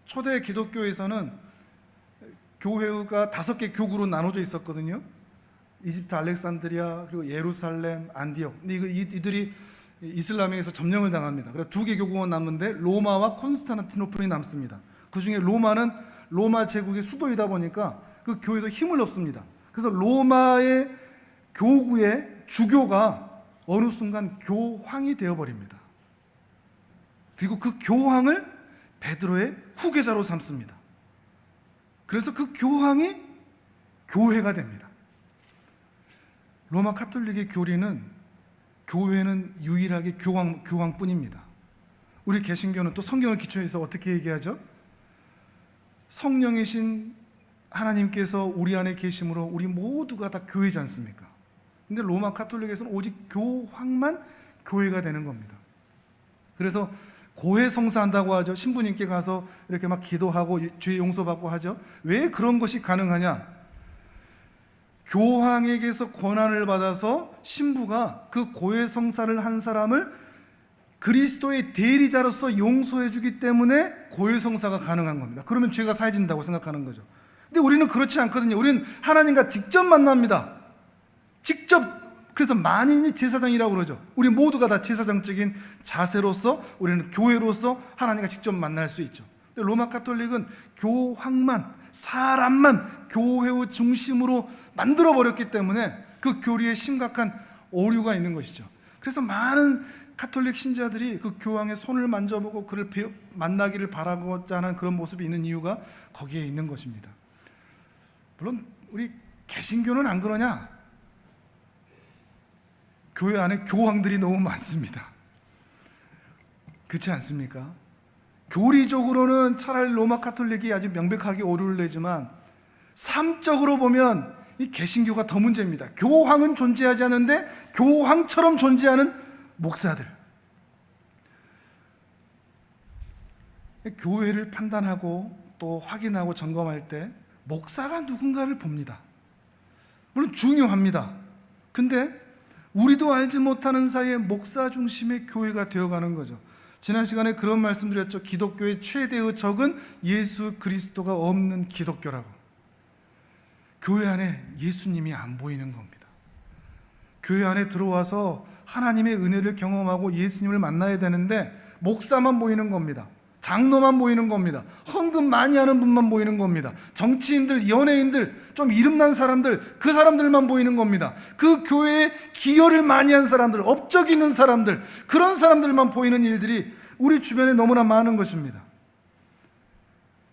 초대 기독교에서는 교회가 5개 교구로 나눠져 있었거든요. 이집트 알렉산드리아, 그리고 예루살렘, 안디옥. 근데 이들이 이슬람에게서 점령을 당합니다. 그래서 2개 교구가 남는데 로마와 콘스탄티노플이 남습니다. 그 중에 로마는 로마 제국의 수도이다 보니까 그 교회도 힘을 얻습니다. 그래서 로마의 교구의 주교가 어느 순간 교황이 되어버립니다. 그리고 그 교황을 베드로의 후계자로 삼습니다. 그래서 그 교황이 교회가 됩니다. 로마 카톨릭의 교회는 유일하게 교황뿐입니다. 우리 개신교는 또 성경을 기초해서 어떻게 얘기하죠? 성령이신 하나님께서 우리 안에 계심으로 우리 모두가 다 교회지 않습니까? 근데 로마 카톨릭에서는 오직 교황만 교회가 되는 겁니다. 그래서 고해 성사한다고 하죠. 신부님께 가서 이렇게 막 기도하고 죄 용서받고 하죠. 왜 그런 것이 가능하냐? 교황에게서 권한을 받아서 신부가 그 고해 성사를 한 사람을 그리스도의 대리자로서 용서해 주기 때문에 고해 성사가 가능한 겁니다. 그러면 죄가 사해진다고 생각하는 거죠. 근데 우리는 그렇지 않거든요. 우리는 하나님과 직접 만납니다. 직접. 그래서 만인이 제사장이라고 그러죠. 우리 모두가 다 제사장적인 자세로서 우리는 교회로서 하나님과 직접 만날 수 있죠. 근데 로마 카톨릭은 교황만, 사람만 교회의 중심으로 만들어버렸기 때문에 그 교리에 심각한 오류가 있는 것이죠. 그래서 많은 카톨릭 신자들이 그 교황의 손을 만져보고 그를 만나기를 바라고자 하는 그런 모습이 있는 이유가 거기에 있는 것입니다. 물론 우리 개신교는 안 그러냐? 교회 안에 교황들이 너무 많습니다. 그렇지 않습니까? 교리적으로는 차라리 로마 카톨릭이 아주 명백하게 오류를 내지만 삶적으로 보면 이 개신교가 더 문제입니다. 교황은 존재하지 않는데 교황처럼 존재하는 목사들. 교회를 판단하고 또 확인하고 점검할 때 목사가 누군가를 봅니다. 물론 중요합니다. 근데 우리도 알지 못하는 사이에 목사 중심의 교회가 되어가는 거죠. 지난 시간에 그런 말씀드렸죠. 기독교의 최대의 적은 예수 그리스도가 없는 기독교라고. 교회 안에 예수님이 안 보이는 겁니다. 교회 안에 들어와서 하나님의 은혜를 경험하고 예수님을 만나야 되는데 목사만 보이는 겁니다. 장로만 보이는 겁니다. 헌금 많이 하는 분만 보이는 겁니다. 정치인들, 연예인들, 좀 이름난 사람들, 그 사람들만 보이는 겁니다. 그 교회에 기여를 많이 한 사람들, 업적 있는 사람들, 그런 사람들만 보이는 일들이 우리 주변에 너무나 많은 것입니다.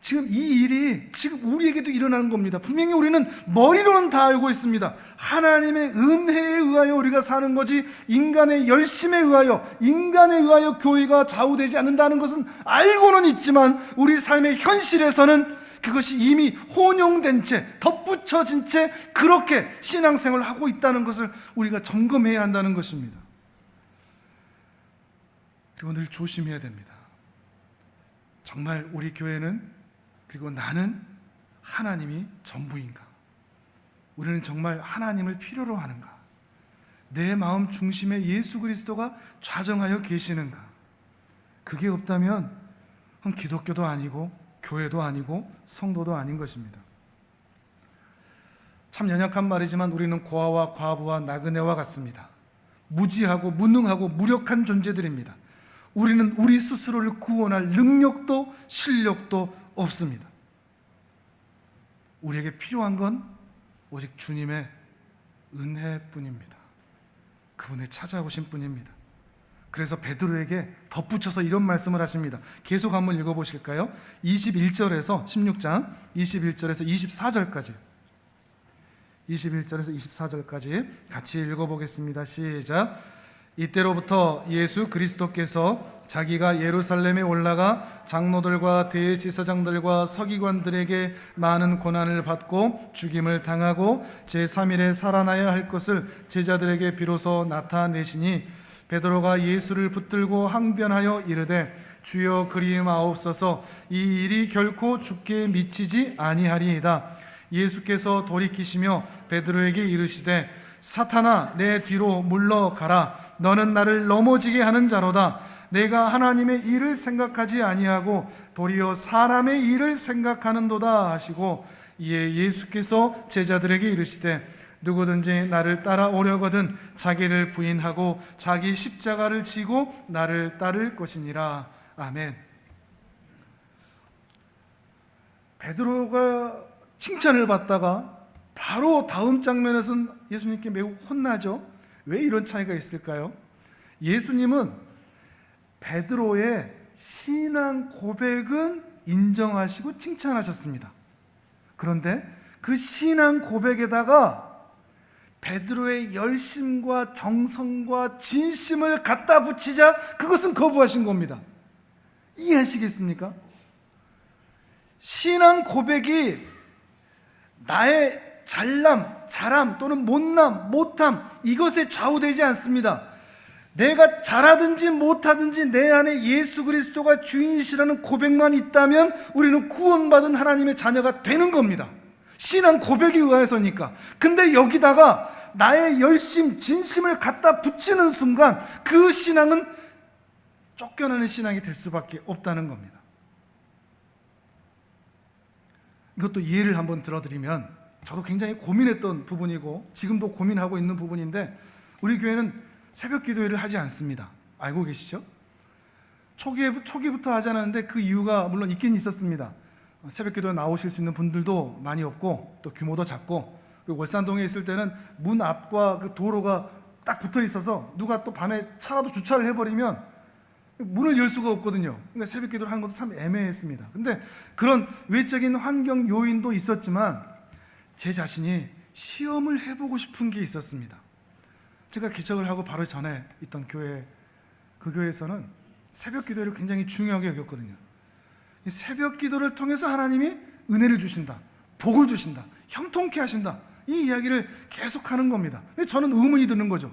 지금 이 일이 지금 우리에게도 일어나는 겁니다. 분명히 우리는 머리로는 다 알고 있습니다. 하나님의 은혜에 의하여 우리가 사는 거지 인간의 열심에 의하여, 인간에 의하여 교회가 좌우되지 않는다는 것은 알고는 있지만 우리 삶의 현실에서는 그것이 이미 혼용된 채, 덧붙여진 채 그렇게 신앙생활을 하고 있다는 것을 우리가 점검해야 한다는 것입니다. 그리고 늘 조심해야 됩니다. 정말 우리 교회는, 그리고 나는 하나님이 전부인가? 우리는 정말 하나님을 필요로 하는가? 내 마음 중심에 예수 그리스도가 좌정하여 계시는가? 그게 없다면 기독교도 아니고 교회도 아니고 성도도 아닌 것입니다. 참 연약한 말이지만 우리는 고아와 과부와 나그네와 같습니다. 무지하고 무능하고 무력한 존재들입니다. 우리는 우리 스스로를 구원할 능력도 실력도 없습니다. 우리에게 필요한 건 오직 주님의 은혜뿐입니다. 그분을 찾아오신 분입니다. 그래서 베드로에게 덧붙여서 이런 말씀을 하십니다. 계속 한번 읽어보실까요? 21절에서 16장 21절에서 24절까지 21절에서 24절까지 같이 읽어보겠습니다. 시작. 이때로부터 예수 그리스도께서 자기가 예루살렘에 올라가 장로들과 대제사장들과 서기관들에게 많은 고난을 받고 죽임을 당하고 제3일에 살아나야 할 것을 제자들에게 비로소 나타내시니 베드로가 예수를 붙들고 항변하여 이르되 주여 그리하옵소서, 이 일이 결코 주께 미치지 아니하리이다. 예수께서 돌이키시며 베드로에게 이르시되 사탄아, 내 뒤로 물러가라. 너는 나를 넘어지게 하는 자로다. 내가 하나님의 일을 생각하지 아니하고 도리어 사람의 일을 생각하는도다 하시고, 이에 예수께서 제자들에게 이르시되 누구든지 나를 따라오려거든 자기를 부인하고 자기 십자가를 지고 나를 따를 것이니라. 아멘. 베드로가 칭찬을 받다가 바로 다음 장면에서는 예수님께 매우 혼나죠. 왜 이런 차이가 있을까요? 예수님은 베드로의 신앙 고백은 인정하시고 칭찬하셨습니다. 그런데 그 신앙 고백에다가 베드로의 열심과 정성과 진심을 갖다 붙이자 그것은 거부하신 겁니다. 이해하시겠습니까? 신앙 고백이 나의 잘남, 잘함 또는 못남, 못함 이것에 좌우되지 않습니다. 내가 잘하든지 못하든지 내 안에 예수 그리스도가 주인이시라는 고백만 있다면 우리는 구원받은 하나님의 자녀가 되는 겁니다. 신앙 고백에 의해서니까. 근데 여기다가 나의 열심, 진심을 갖다 붙이는 순간 그 신앙은 쫓겨나는 신앙이 될 수밖에 없다는 겁니다. 이것도 예를 한번 들어드리면, 저도 굉장히 고민했던 부분이고 지금도 고민하고 있는 부분인데, 우리 교회는 새벽 기도회를 하지 않습니다. 알고 계시죠? 초기부터 하지 않았는데 그 이유가 물론 있긴 있었습니다. 새벽 기도에 나오실 수 있는 분들도 많이 없고 또 규모도 작고, 월산동에 있을 때는 문 앞과 그 도로가 딱 붙어 있어서 누가 또 밤에 차라도 주차를 해버리면 문을 열 수가 없거든요. 그러니까 새벽 기도를 하는 것도 참 애매했습니다. 근데 그런 외적인 환경 요인도 있었지만 제 자신이 시험을 해보고 싶은 게 있었습니다. 제가 개척을 하고 바로 전에 있던 교회, 그 교회에서는 새벽 기도를 굉장히 중요하게 여겼거든요. 이 새벽 기도를 통해서 하나님이 은혜를 주신다, 복을 주신다, 형통케 하신다, 이 이야기를 계속하는 겁니다. 근데 저는 의문이 드는 거죠.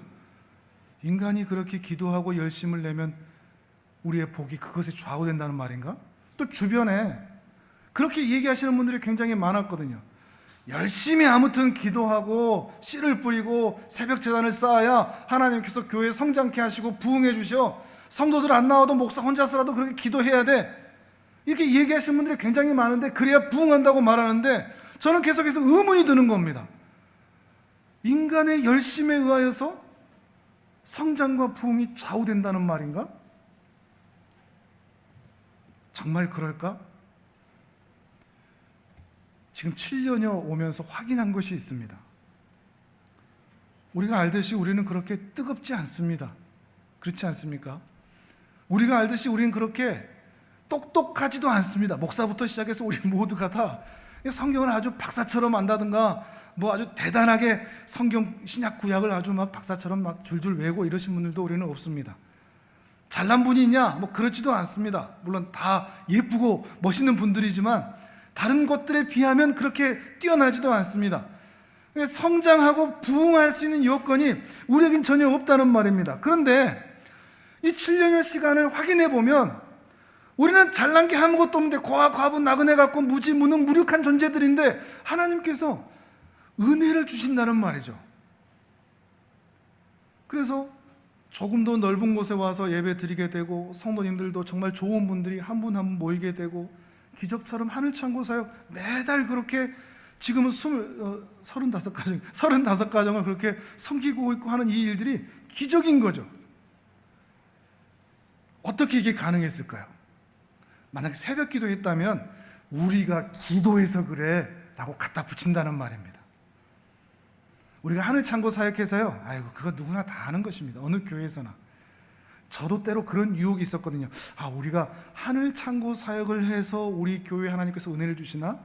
인간이 그렇게 기도하고 열심을 내면 우리의 복이 그것에 좌우된다는 말인가? 또 주변에 그렇게 얘기하시는 분들이 굉장히 많았거든요. 열심히 아무튼 기도하고 씨를 뿌리고 새벽 제단을 쌓아야 하나님께서 교회 성장케 하시고 부흥해 주셔. 성도들 안 나와도 목사 혼자서라도 그렇게 기도해야 돼. 이렇게 얘기하시는 분들이 굉장히 많은데, 그래야 부흥한다고 말하는데 저는 계속해서 의문이 드는 겁니다. 인간의 열심에 의하여서 성장과 부흥이 좌우된다는 말인가? 정말 그럴까? 지금 7년여 오면서 확인한 것이 있습니다. 우리가 알듯이 우리는 그렇게 뜨겁지 않습니다. 그렇지 않습니까? 우리가 알듯이 우리는 그렇게 똑똑하지도 않습니다. 목사부터 시작해서 우리 모두가 다 성경을 아주 박사처럼 안다든가 뭐 아주 대단하게 성경 신약 구약을 아주 막 박사처럼 막 줄줄 외고 이러신 분들도 우리는 없습니다. 잘난 분이 있냐? 뭐 그렇지도 않습니다. 물론 다 예쁘고 멋있는 분들이지만 다른 것들에 비하면 그렇게 뛰어나지도 않습니다. 성장하고 부흥할 수 있는 여건이 우리에겐 전혀 없다는 말입니다. 그런데 이 7년의 시간을 확인해 보면 우리는 잘난 게 아무것도 없는데 고아, 과부, 나그네 같고 무지, 무능, 무력한 존재들인데 하나님께서 은혜를 주신다는 말이죠. 그래서 조금 더 넓은 곳에 와서 예배 드리게 되고, 성도님들도 정말 좋은 분들이 한 분 한 분 모이게 되고, 기적처럼 하늘창고 사역 매달 그렇게 지금은 35가정을 그렇게 섬기고 있고 하는 이 일들이 기적인 거죠. 어떻게 이게 가능했을까요? 만약에 새벽 기도했다면 우리가 기도해서 그래 라고 갖다 붙인다는 말입니다. 우리가 하늘창고 사역해서요, 아이고 그거 누구나 다 아는 것입니다. 어느 교회에서나. 저도 때로 그런 유혹이 있었거든요. 우리가 하늘창고 사역을 해서 우리 교회에 하나님께서 은혜를 주시나?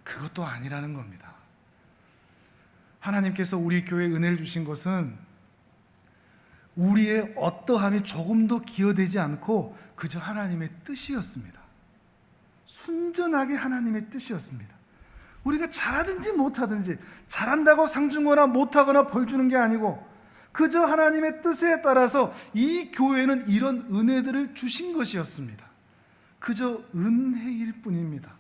그것도 아니라는 겁니다. 하나님께서 우리 교회에 은혜를 주신 것은 우리의 어떠함이 조금도 기여되지 않고 그저 하나님의 뜻이었습니다. 순전하게 하나님의 뜻이었습니다. 우리가 잘하든지 못하든지, 잘한다고 상 주거나 못하거나 벌 주는 게 아니고 그저 하나님의 뜻에 따라서 이 교회는 이런 은혜들을 주신 것이었습니다. 그저 은혜일 뿐입니다.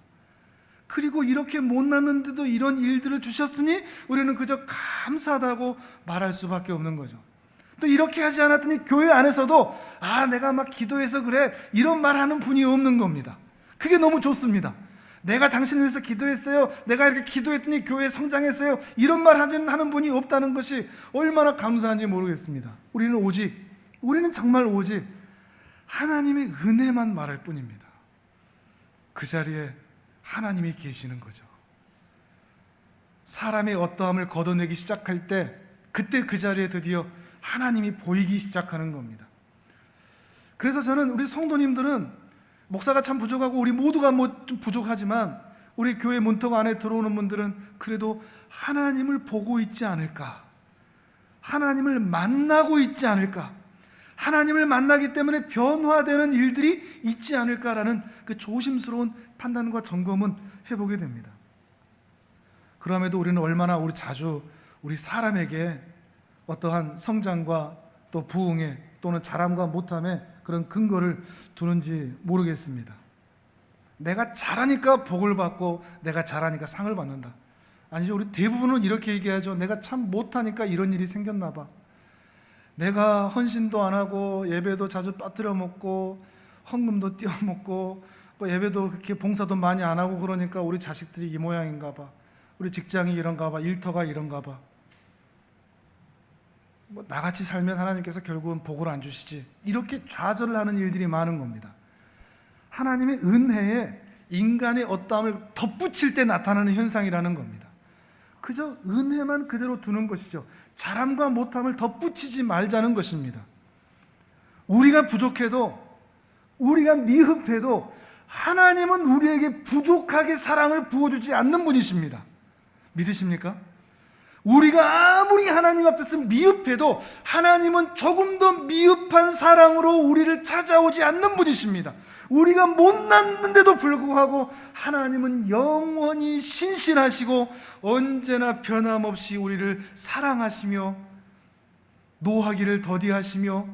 그리고 이렇게 못났는데도 이런 일들을 주셨으니 우리는 그저 감사하다고 말할 수밖에 없는 거죠. 또 이렇게 하지 않았더니 교회 안에서도 내가 막 기도해서 그래, 이런 말하는 분이 없는 겁니다. 그게 너무 좋습니다. 내가 당신을 위해서 기도했어요, 내가 이렇게 기도했더니 교회 성장했어요, 이런 말 하는 분이 없다는 것이 얼마나 감사한지 모르겠습니다. 우리는 정말 오직 하나님의 은혜만 말할 뿐입니다. 그 자리에 하나님이 계시는 거죠. 사람의 어떠함을 걷어내기 시작할 때 그때 그 자리에 드디어 하나님이 보이기 시작하는 겁니다. 그래서 저는 우리 성도님들은 목사가 참 부족하고 우리 모두가 좀 부족하지만 우리 교회 문턱 안에 들어오는 분들은 그래도 하나님을 보고 있지 않을까, 하나님을 만나고 있지 않을까, 하나님을 만나기 때문에 변화되는 일들이 있지 않을까라는 그 조심스러운 판단과 점검은 해보게 됩니다. 그럼에도 우리는 얼마나 자주 우리 사람에게 어떠한 성장과 또 부흥에 또는 잘함과 못함에 그런 근거를 두는지 모르겠습니다. 내가 잘하니까 복을 받고 내가 잘하니까 상을 받는다. 아니죠. 우리 대부분은 이렇게 얘기하죠. 내가 참 못하니까 이런 일이 생겼나 봐. 내가 헌신도 안 하고 예배도 자주 빠뜨려 먹고 헌금도 띄워 먹고 예배도 그렇게 봉사도 많이 안 하고 그러니까 우리 자식들이 이 모양인가 봐. 우리 직장이 이런가 봐. 일터가 이런가 봐. 나같이 살면 하나님께서 결국은 복을 안 주시지. 이렇게 좌절을 하는 일들이 많은 겁니다. 하나님의 은혜에 인간의 어떠함을 덧붙일 때 나타나는 현상이라는 겁니다. 그저 은혜만 그대로 두는 것이죠. 잘함과 못함을 덧붙이지 말자는 것입니다. 우리가 부족해도, 우리가 미흡해도 하나님은 우리에게 부족하게 사랑을 부어주지 않는 분이십니다. 믿으십니까? 우리가 아무리 하나님 앞에서 미흡해도 하나님은 조금 더 미흡한 사랑으로 우리를 찾아오지 않는 분이십니다. 우리가 못났는데도 불구하고 하나님은 영원히 신실하시고 언제나 변함없이 우리를 사랑하시며 노하기를 더디하시며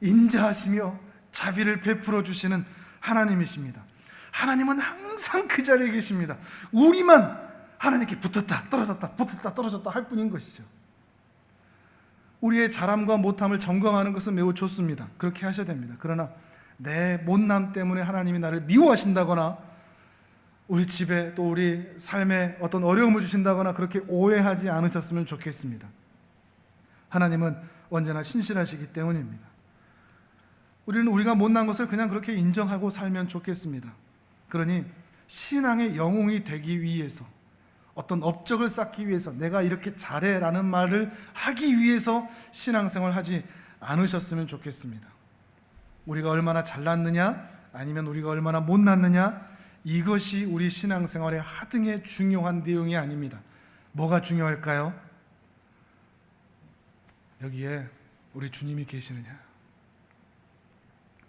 인자하시며 자비를 베풀어 주시는 하나님이십니다. 하나님은 항상 그 자리에 계십니다. 우리만 하나님께 붙었다 떨어졌다 붙었다 떨어졌다 할 뿐인 것이죠. 우리의 잘함과 못함을 점검하는 것은 매우 좋습니다. 그렇게 하셔야 됩니다. 그러나 내 못남 때문에 하나님이 나를 미워하신다거나 우리 집에 또 우리 삶에 어떤 어려움을 주신다거나 그렇게 오해하지 않으셨으면 좋겠습니다. 하나님은 언제나 신실하시기 때문입니다. 우리는 우리가 못난 것을 그냥 그렇게 인정하고 살면 좋겠습니다. 그러니 신앙의 영웅이 되기 위해서, 어떤 업적을 쌓기 위해서, 내가 이렇게 잘해라는 말을 하기 위해서 신앙생활을 하지 않으셨으면 좋겠습니다. 우리가 얼마나 잘났느냐 아니면 우리가 얼마나 못났느냐, 이것이 우리 신앙생활의 하등의 중요한 내용이 아닙니다. 뭐가 중요할까요? 여기에 우리 주님이 계시느냐,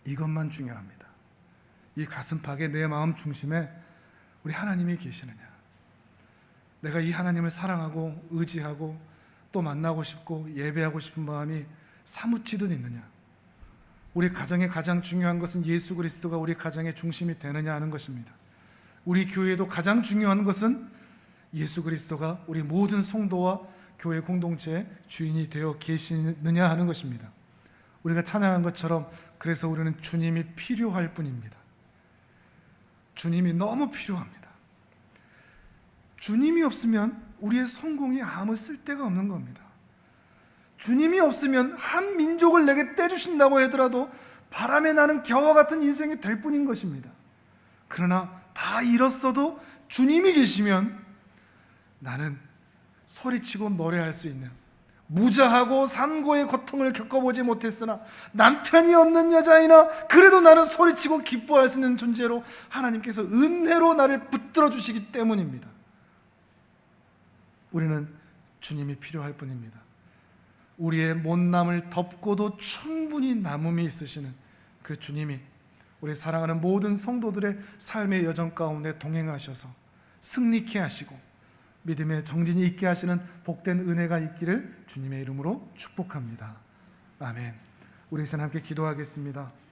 이것만 중요합니다. 이 가슴팍에 내 마음 중심에 우리 하나님이 계시느냐, 내가 이 하나님을 사랑하고 의지하고 또 만나고 싶고 예배하고 싶은 마음이 사무치듯 있느냐, 우리 가정의 가장 중요한 것은 예수 그리스도가 우리 가정의 중심이 되느냐 하는 것입니다. 우리 교회도 가장 중요한 것은 예수 그리스도가 우리 모든 성도와 교회 공동체의 주인이 되어 계시느냐 하는 것입니다. 우리가 찬양한 것처럼 그래서 우리는 주님이 필요할 뿐입니다. 주님이 너무 필요합니다. 주님이 없으면 우리의 성공이 아무 쓸데가 없는 겁니다. 주님이 없으면 한 민족을 내게 떼주신다고 하더라도 바람에 나는 겨와 같은 인생이 될 뿐인 것입니다. 그러나 다 잃었어도 주님이 계시면 나는 소리치고 노래할 수 있는, 무자하고 산고의 고통을 겪어보지 못했으나 남편이 없는 여자이나 그래도 나는 소리치고 기뻐할 수 있는 존재로 하나님께서 은혜로 나를 붙들어 주시기 때문입니다. 우리는 주님이 필요할 뿐입니다. 우리의 못남을 덮고도 충분히 남음이 있으시는 그 주님이 우리 사랑하는 모든 성도들의 삶의 여정 가운데 동행하셔서 승리케 하시고 믿음의 정진이 있게 하시는 복된 은혜가 있기를 주님의 이름으로 축복합니다. 아멘. 우리 이제 함께 기도하겠습니다.